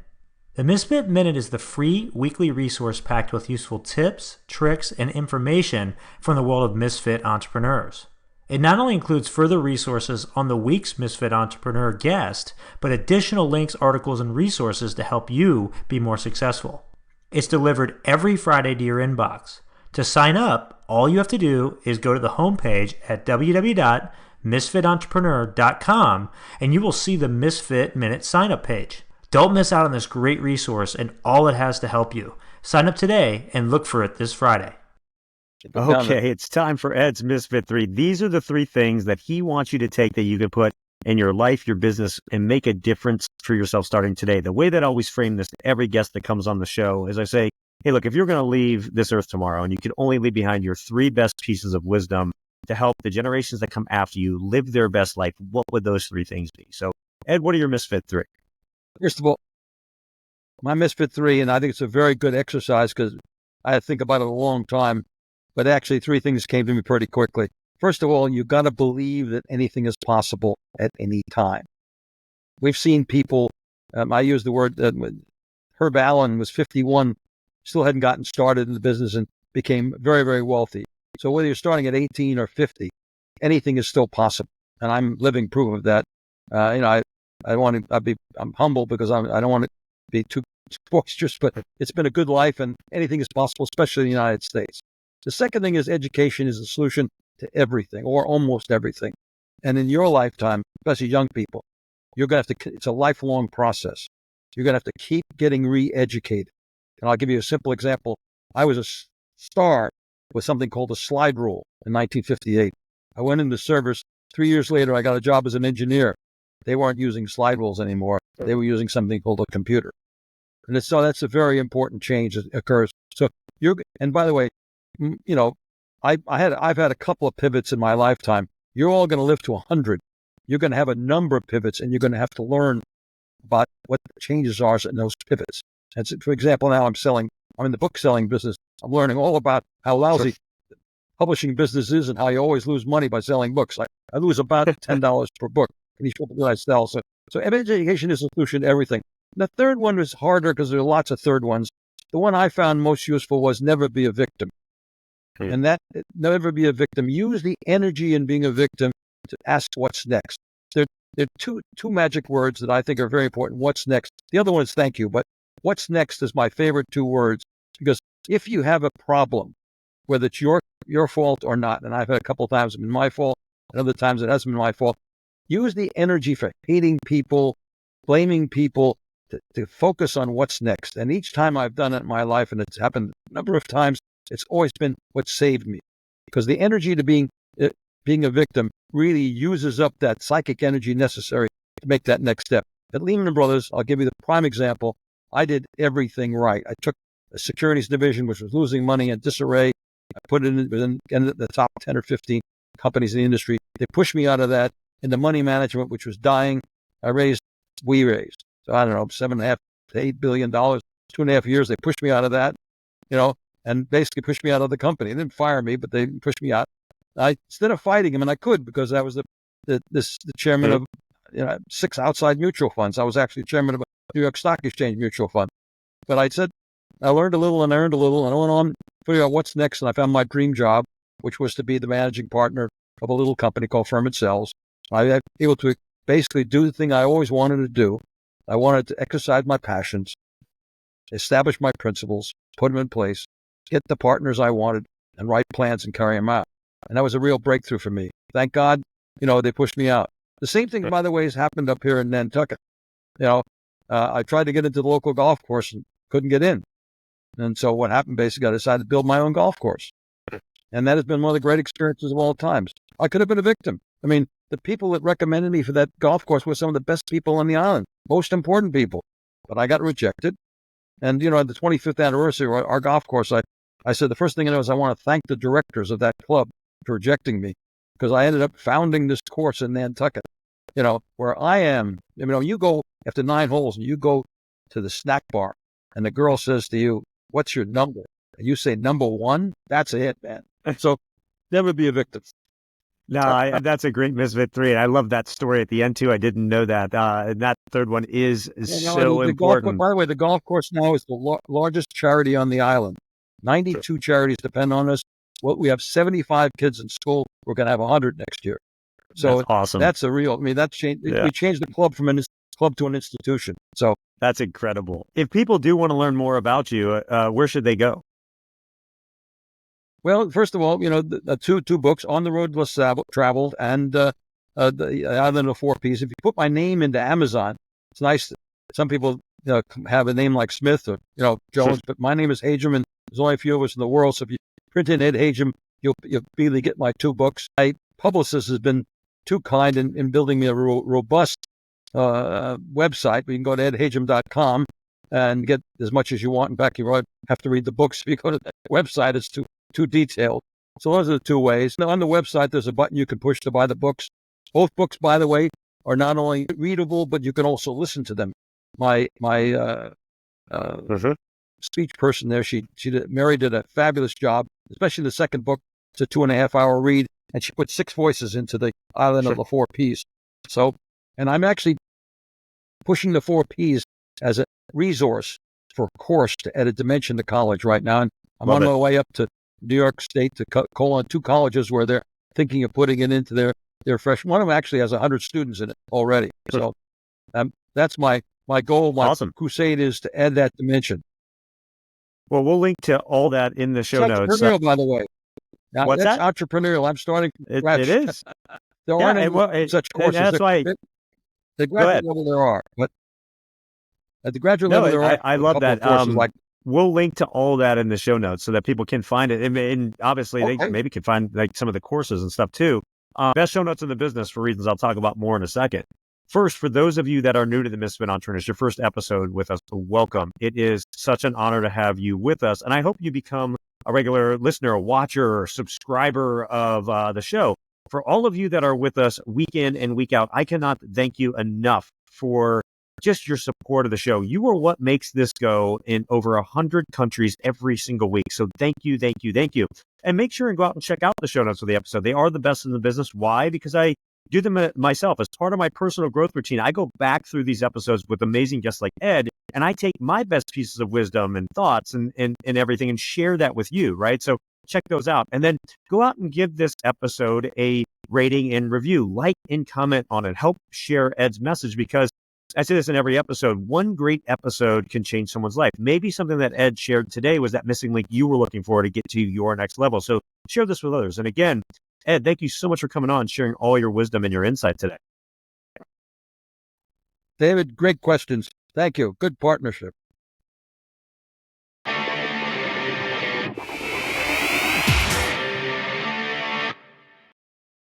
The Misfit Minute is the free weekly resource packed with useful tips, tricks, and information from the world of Misfit entrepreneurs. It not only includes further resources on the week's Misfit Entrepreneur guest, but additional links, articles, and resources to help you be more successful. It's delivered every Friday to your inbox. To sign up, all you have to do is go to the homepage at www.misfitentrepreneur.com and you will see the Misfit Minute sign-up page. Don't miss out on this great resource and all it has to help you. Sign up today and look for it this Friday. Okay, it's time for Ed's Misfit 3. These are the 3 things that he wants you to take that you can put in your life, your business, and make a difference for yourself starting today. The way that I always frame this to every guest that comes on the show is I say, hey, look, if you're going to leave this earth tomorrow and you can only leave behind your 3 best pieces of wisdom to help the generations that come after you live their best life, what would those 3 things be? So, Ed, what are your Misfit 3? First of all, my Misfit 3, and I think it's a very good exercise because I think about it a long time, but actually 3 things came to me pretty quickly. First of all, you got to believe that anything is possible at any time. We've seen people, I use the word, Herb Allen was 51, still hadn't gotten started in the business and became very, very wealthy. So whether you're starting at 18 or 50, anything is still possible. And I'm living proof of that. I'm humble because I don't want to be too boisterous, but it's been a good life and anything is possible, especially in the United States. The second thing is education is the solution to everything or almost everything. And in your lifetime, especially young people, you're going to have to, it's a lifelong process. You're going to have to keep getting re-educated. And I'll give you a simple example. I was a star with something called the slide rule in 1958. I went into service. 3 years later, I got a job as an engineer. They weren't using slide rules anymore. They were using something called a computer. And so that's a very important change that occurs. So and by the way, I've had a couple of pivots in my lifetime. You're all going to live to 100. You're going to have a number of pivots, and you're going to have to learn about what the changes are in those pivots. And so, for example, now I'm in the book selling business. I'm learning all about how lousy publishing business is and how you always lose money by selling books. I lose about $10 per book in each book that I sell. So education is a solution to everything. And the third one is harder because there are lots of third ones. The one I found most useful was never be a victim. And that never be a victim. Use the energy in being a victim to ask what's next. There are two magic words that I think are very important. What's next? The other one is thank you, but what's next is my favorite 2 words because if you have a problem, whether it's your fault or not, and I've had a couple of times it's been my fault, and other times it hasn't been my fault, use the energy for hating people, blaming people, to focus on what's next. And each time I've done it in my life, and it's happened a number of times, it's always been what saved me. Because the energy to being a victim really uses up that psychic energy necessary to make that next step. At Lehman Brothers, I'll give you the prime example. I did everything right. I took a securities division, which was losing money in disarray. I put it in the top 10 or 15 companies in the industry. They pushed me out of that into money management, which was dying. We raised, so I don't know, $7.5 to $8 billion, 2.5 years. They pushed me out of that, and basically pushed me out of the company. They didn't fire me, but they pushed me out. Instead of fighting them, and I could because I was the chairman of 6 outside mutual funds. I was actually chairman of a New York Stock Exchange mutual fund. But I said, I learned a little and earned a little, and I went on figuring out what's next. And I found my dream job, which was to be the managing partner of a little company called Firm It Sells. I was able to basically do the thing I always wanted to do. I wanted to exercise my passions, establish my principles, put them in place, get the partners I wanted, and write plans and carry them out. And that was a real breakthrough for me. Thank God, they pushed me out. The same thing, by the way, has happened up here in Nantucket. I tried to get into the local golf course and couldn't get in. And so what happened, basically, I decided to build my own golf course. And that has been one of the great experiences of all times. I could have been a victim. I mean, the people that recommended me for that golf course were some of the best people on the island, most important people. But I got rejected. And, at the 25th anniversary of our golf course, I said, the first thing I know is I want to thank the directors of that club for rejecting me, because I ended up founding this course in Nantucket, where I am. You go after 9 holes and you go to the snack bar and the girl says to you, "What's your number?" And you say number 1, that's it, man. So never be a victim. No, that's a great Misfit 3. And I love that story at the end, too. I didn't know that. And that third one is so important. By the way, the golf course now is the largest charity on the island. 92 charities depend on us. Well, we have 75 kids in school. We're going to have 100 next year. So that's awesome. That's that's changed. Yeah. We changed the club from a club to an institution. So that's incredible. If people do want to learn more about you, where should they go? Well, first of all, the two books, On the Road Less Traveled and the Island of 4 Ps. If you put my name into Amazon, it's nice. Some people have a name like Smith or Jones, but my name is Hajim, and there's only a few of us in the world. So if you print in Ed Hajim, you'll be able to get my 2 books. My publicist has been too kind in building me a robust website. You can go to edhajim.com and get as much as you want. In fact, you won't have to read the books. If you go to that website, it's too detailed. So those are the 2 ways. Now, on the website, there's a button you can push to buy the books. Both books, by the way, are not only readable, but you can also listen to them. My speech person there, Mary did a fabulous job, especially the second book. It's a 2.5-hour read, and she put 6 voices into the Island of the 4 Ps. So, and I'm actually pushing the 4 Ps as a resource for a course to add a dimension to college right now. And I'm on my way up to New York State to call on 2 colleges where they're thinking of putting it into their freshman. One of them actually has 100 students in it already. So that's my goal. My crusade is to add that dimension. Well, we'll link to all that in the show notes. Entrepreneurial, by the way. Now, what's that's that? Entrepreneurial. I'm starting from scratch. It is. There aren't any such courses. That's why. The graduate level there are, but at the graduate level there are. I love that. We'll link to all that in the show notes so that people can find it. And obviously, they maybe can find some of the courses and stuff too. Best show notes in the business for reasons I'll talk about more in a second. First, for those of you that are new to the Misfit Entrepreneur, it's your first episode with us, welcome. It is such an honor to have you with us. And I hope you become a regular listener, a watcher, or subscriber of the show. For all of you that are with us week in and week out, I cannot thank you enough for just your support of the show. You are what makes this go in over 100 countries every single week. So thank you, thank you, thank you. And make sure and go out and check out the show notes of the episode. They are the best in the business. Why? Because I do them myself as part of my personal growth routine. I go back through these episodes with amazing guests like Ed, and I take my best pieces of wisdom and thoughts and everything and share that with you, right? So check those out. And then go out and give this episode a rating and review. Like and comment on it. Help share Ed's message, because I say this in every episode, one great episode can change someone's life. Maybe something that Ed shared today was that missing link you were looking for to get to your next level. So share this with others. And again, Ed, thank you so much for coming on, sharing all your wisdom and your insight today. David, great questions. Thank you. Good partnership.